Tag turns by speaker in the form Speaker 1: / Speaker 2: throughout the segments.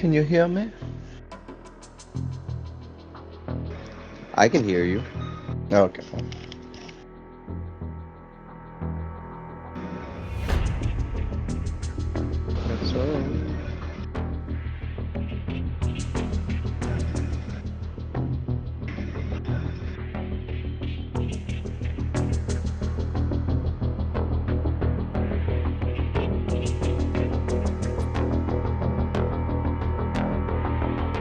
Speaker 1: can you hear me?
Speaker 2: I can hear you.
Speaker 1: Okay.
Speaker 2: That's all.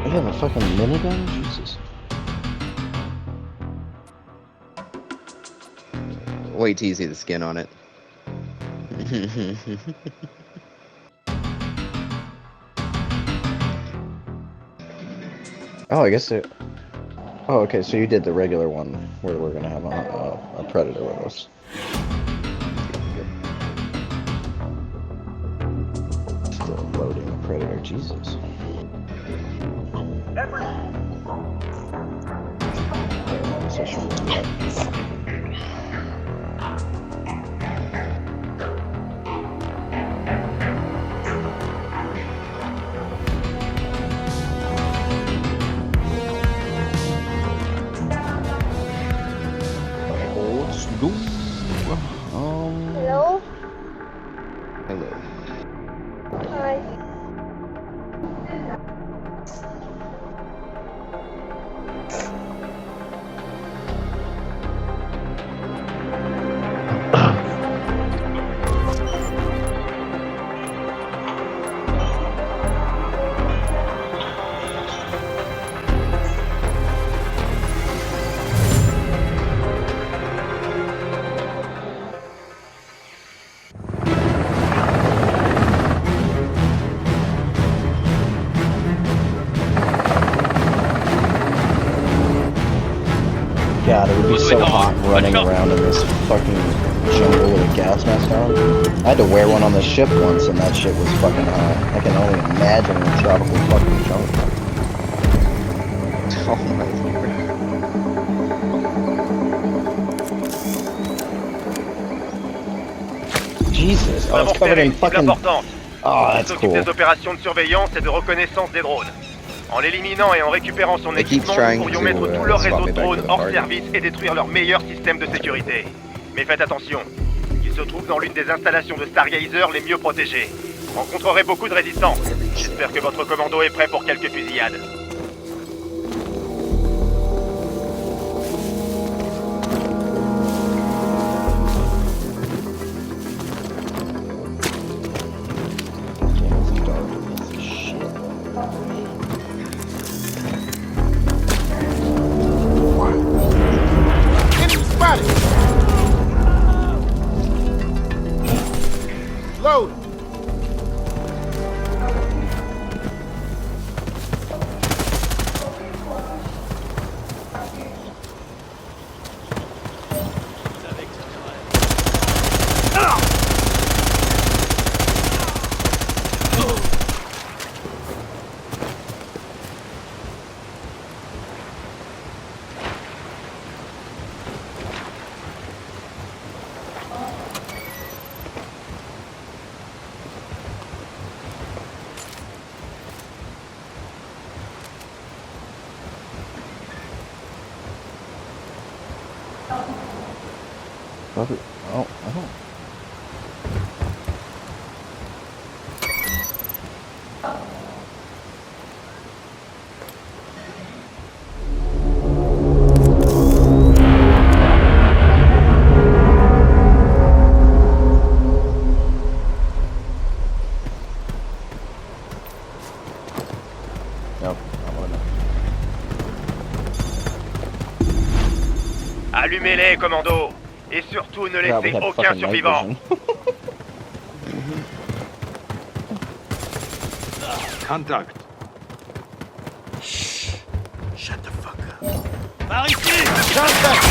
Speaker 1: You have a fucking minigun? Jesus.
Speaker 2: Wait till you see the skin on it.
Speaker 1: Oh, I guess it... Oh, okay, so you did the regular one, where we're gonna have a Predator with us. Still loading a Predator, Jesus.
Speaker 3: Hello?
Speaker 2: Hello.
Speaker 3: Hi.
Speaker 1: God, it would be so hot running around in this fucking jungle with a gas mask on. I had to wear one on the ship once, and that shit was fucking hot. I can only imagine in a tropical fucking jungle.
Speaker 2: Oh my lord.
Speaker 1: Jesus, oh, it's covered in fucking... Oh, that's
Speaker 4: s'occupe
Speaker 1: cool.
Speaker 4: des opérations de surveillance et de reconnaissance des drones. En l'éliminant et en récupérant son équipement, nous pourrions mettre tout leur réseau de drones hors service et détruire leur meilleur système de sécurité. Mais faites attention, il se trouve dans l'une des installations de Stargazer les mieux protégées. Vous rencontrerez beaucoup de résistance. J'espère que votre commando est prêt pour quelques fusillades.
Speaker 5: Load!
Speaker 1: Oh, oh. Nope, not one enough.
Speaker 4: Allumez-les, commando! Et surtout, ne laissez aucun survivant!
Speaker 5: Contact.
Speaker 4: Shut the fuck up. Par ici!
Speaker 5: Contact!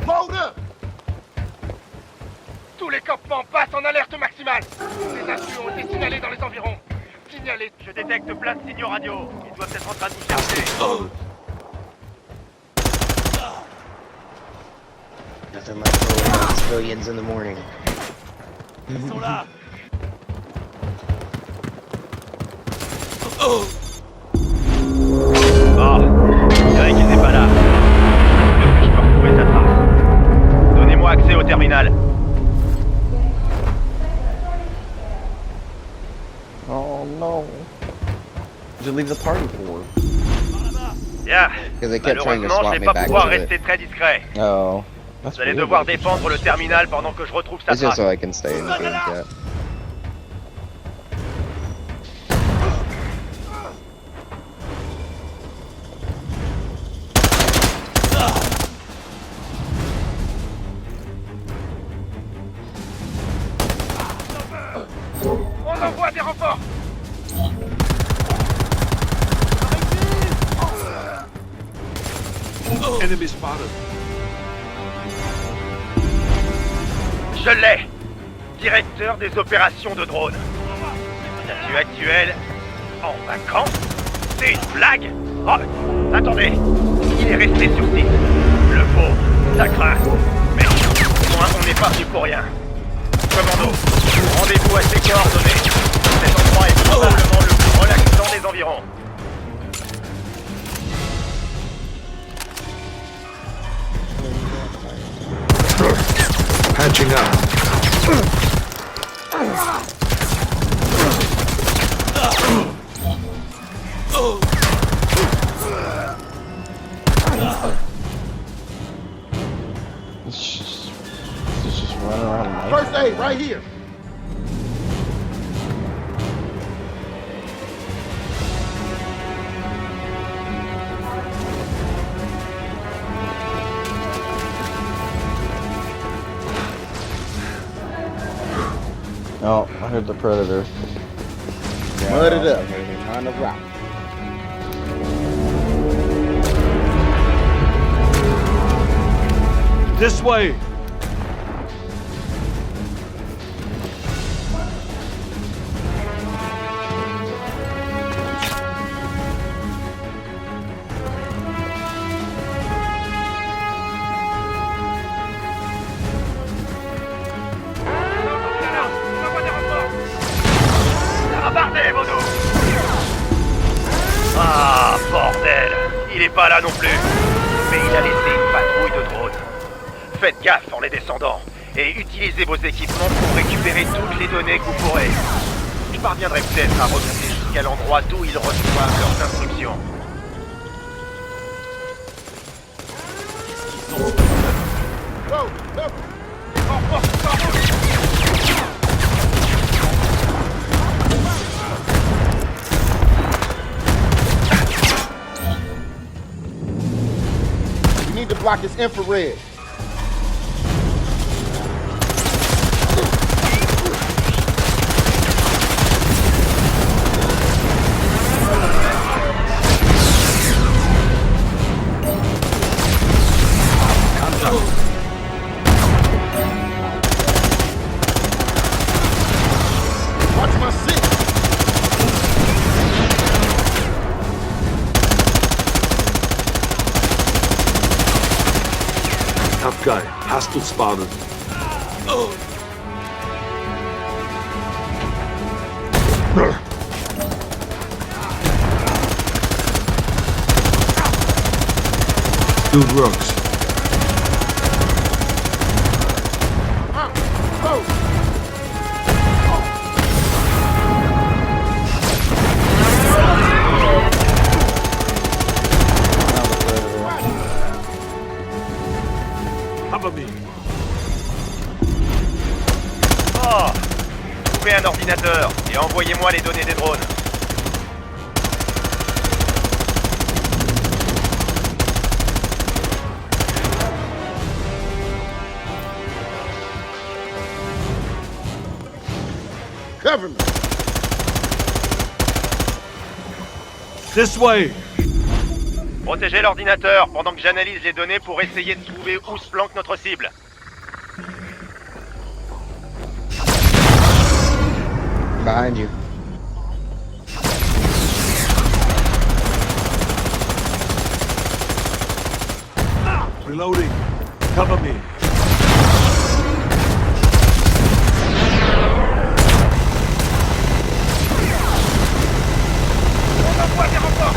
Speaker 5: Load up!
Speaker 4: Tous les campements passent en alerte maximale! Les intrus ont été signalés dans les environs. Signalés, je détecte plein de signaux radio. Ils doivent être en train de vous chercher.
Speaker 2: Nothing like throwing down civilians in the morning.
Speaker 4: Ils sont là! je dirais qu'il n'est pas là. Je peux retrouver sa trace. Donnez-moi accès au terminal.
Speaker 1: Oh no. What'd you leave the party for?
Speaker 4: Bien.
Speaker 2: Because they kept trying to
Speaker 4: Malheureusement, je
Speaker 2: swap
Speaker 4: vais
Speaker 2: me
Speaker 4: pas
Speaker 2: back
Speaker 4: pouvoir
Speaker 2: to it.
Speaker 4: rester très discret.
Speaker 1: Oh. That's
Speaker 4: Vous allez
Speaker 1: weird.
Speaker 4: devoir défendre le terminal pendant que je retrouve sa
Speaker 2: It's just
Speaker 4: trace.
Speaker 2: so I can stay in the game chat.
Speaker 4: On envoie des renforts.
Speaker 5: Enemy spotted.
Speaker 4: Je l'ai. Directeur des opérations de drone. Statut actuel en vacances. C'est une blague. Oh, attendez. Il est resté sur site. Le pauvre, ça craint. Mais au moins, on n'est pas venu pour rien. Commando, rendez-vous à ces coordonnées. Cet endroit est probablement le plus relaxant des environs.
Speaker 5: Patching up.
Speaker 1: It's just running around like
Speaker 5: First aid right here.
Speaker 1: Oh, I heard the Predator.
Speaker 2: Mud it up. On the rock.
Speaker 5: This way.
Speaker 4: Ah, bordel. Il est pas là non plus. Mais il a laissé une patrouille de drones. Faites gaffe en les descendant. Et utilisez vos équipements pour récupérer toutes les données que vous pourrez. Je parviendrai peut-être à remonter jusqu'à l'endroit d'où ils reçoivent leurs instructions.
Speaker 5: Go, go. You need to block his infrared. Watch my six.
Speaker 6: Tough guy. Hostile spotted. Dude rocks.
Speaker 5: Go.
Speaker 6: Cover me.
Speaker 4: Oh, trouvez un ordinateur et envoyez-moi les données des drones.
Speaker 5: Cover me.
Speaker 6: This way.
Speaker 4: Protégez l'ordinateur pendant que j'analyse les données pour essayer de trouver où se planque notre cible.
Speaker 2: Behind you.
Speaker 6: Reloading. Cover me.
Speaker 4: J'envoie des renforts.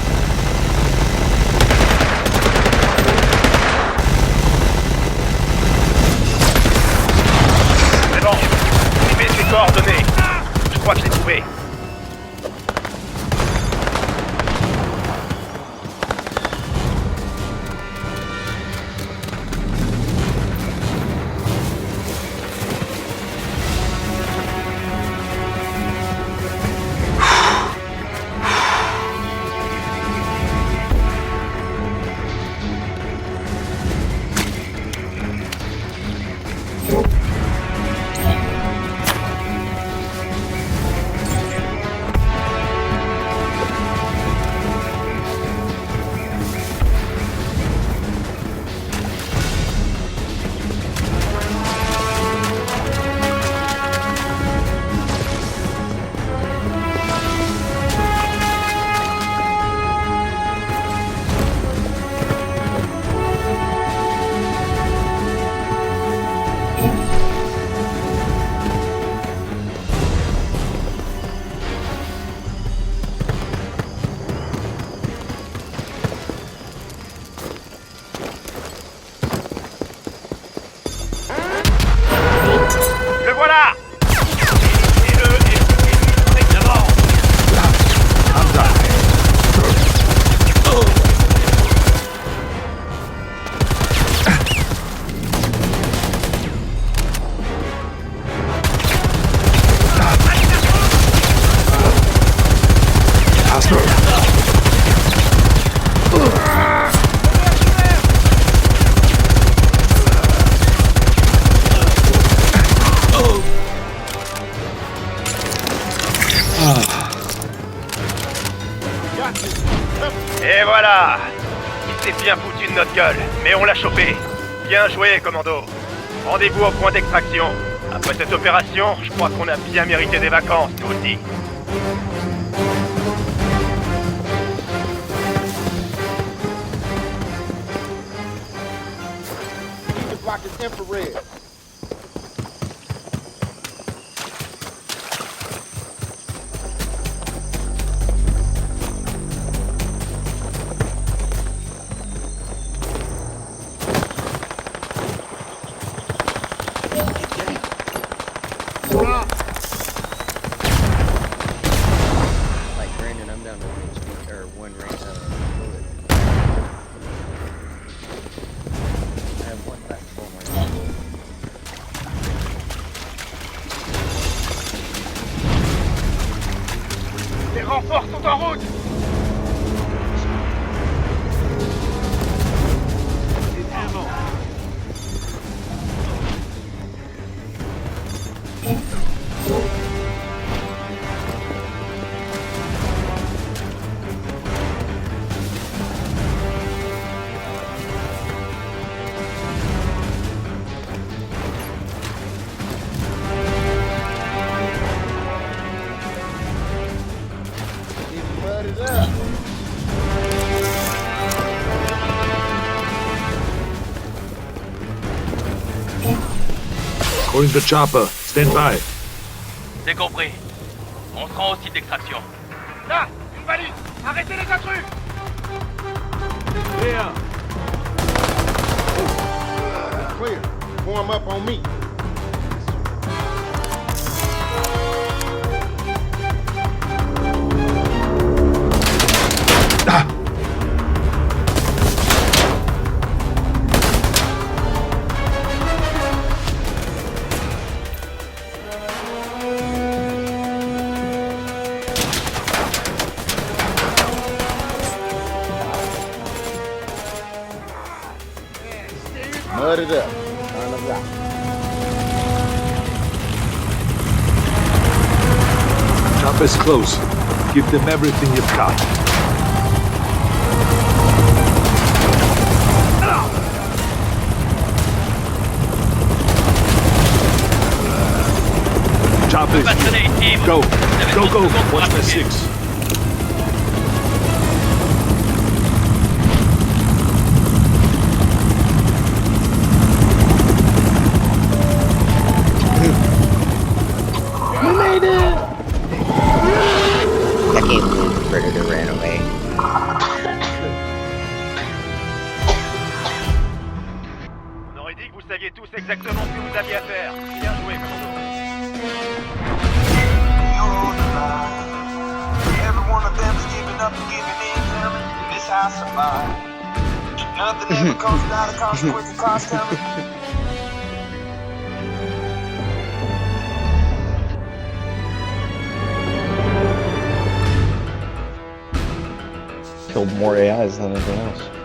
Speaker 4: C'est bon. Il met ses coordonnées. Je crois que je l'ai trouvé. Le voilà. Éliminez-le et éliminez d'abord. Et voilà. Il s'est bien foutu de notre gueule, mais on l'a chopé. Bien joué, commando. Rendez-vous au point d'extraction. Après cette opération, je crois qu'on a bien mérité des vacances, nous aussi.
Speaker 5: Need to block his infrared.
Speaker 2: Like Brandon, I'm down to one range bullet. I have one back for my
Speaker 4: Les renforts sont en route.
Speaker 5: Mud it up.
Speaker 6: Calling the chopper. Stand by.
Speaker 4: C'est compris. On se rend au site d'extraction. Là, une valise. Arrêtez les intrus.
Speaker 6: Here.
Speaker 5: Clear. Form up on me. Mud it up. On the rock.
Speaker 6: Chopper's close. Give them everything you've got. Chopper's here. Go. Go, go. Watch my six.
Speaker 1: I can't believe the Predator ran away.
Speaker 4: dit que vous saviez tous exactement ce que vous aviez à faire. Bien joué, commando.
Speaker 7: Every one of them is giving up and giving in, tell me this how I survive. Nothing ever comes without a consequence and cost, tell me.
Speaker 1: Killed more AIs than anything else.